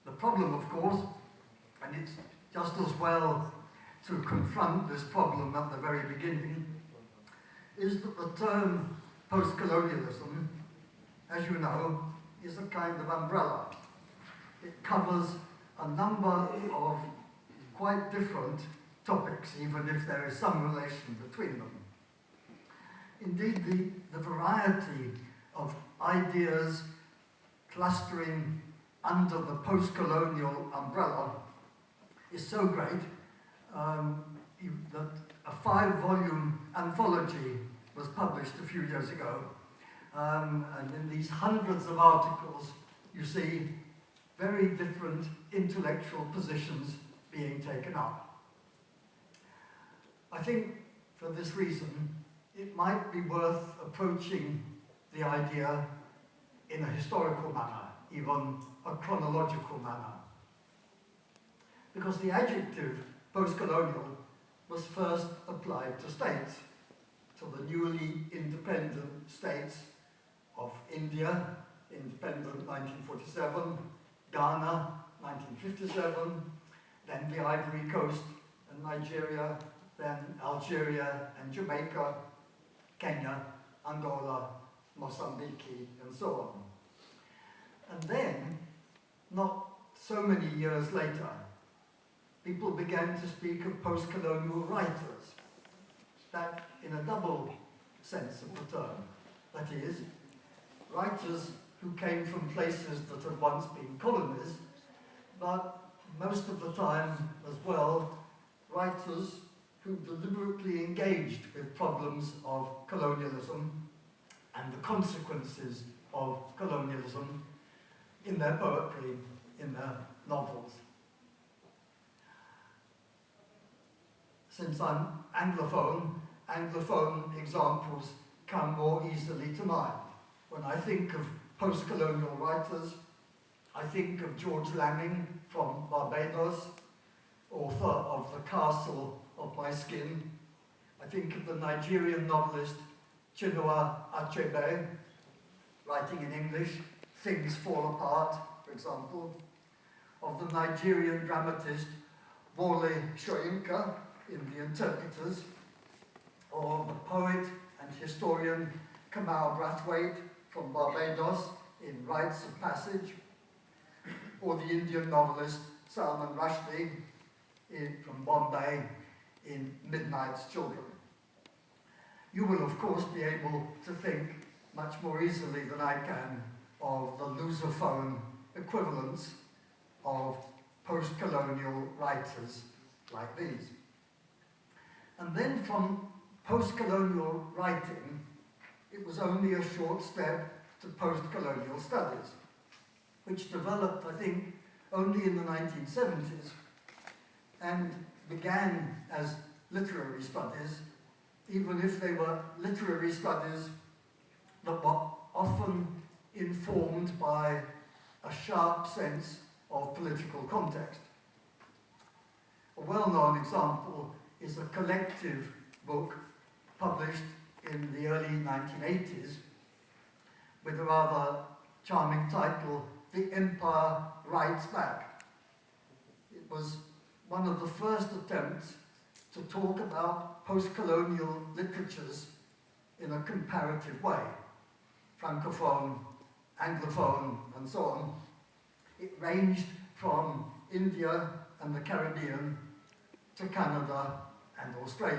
The problem, of course, and it's just as well to confront this problem at the very beginning, is that the term post-colonialism, as you know, is a kind of umbrella. It covers a number of quite different topics, even if there is some relation between them. Indeed, the variety of ideas clustering under the post-colonial umbrella is so great that a 5-volume anthology was published a few years ago. And in these hundreds of articles, you see very different intellectual positions being taken up. I think, for this reason, it might be worth approaching the idea in a historical manner, even a chronological manner. Because the adjective post-colonial was first applied to states, to the newly independent states of India, independent 1947, Ghana, 1957, then the Ivory Coast and Nigeria, then Algeria and Jamaica, Kenya, Angola, Mozambique, and so on. And then, not so many years later, people began to speak of post-colonial writers. That in a double sense of the term. That is, writers who came from places that had once been colonies, but most of the time as well, writers who deliberately engaged with problems of colonialism and the consequences of colonialism in their poetry, in their novels. Since I'm Anglophone examples come more easily to mind. When I think of post-colonial writers, I think of George Lanning from Barbados, author of The Castle of My Skin. I think of the Nigerian novelist Chinua Achebe, writing in English, Things Fall Apart, for example. Of the Nigerian dramatist Wole Soyinka in The Interpreters, or the poet and historian Kamau Brathwaite from Barbados in Rites of Passage, or the Indian novelist Salman Rushdie from Bombay in Midnight's Children. You will, of course, be able to think much more easily than I can of the Lusophone equivalents of post-colonial writers like these. And then from post-colonial writing, it was only a short step to post-colonial studies, which developed, I think, only in the 1970s and began as literary studies, even if they were literary studies that were often informed by a sharp sense of political context. A well-known example is a collective book published in the early 1980s with a rather charming title, The Empire Writes Back. It was one of the first attempts to talk about post-colonial literatures in a comparative way, Francophone, Anglophone, and so on. It ranged from India and the Caribbean to Canada and Australia.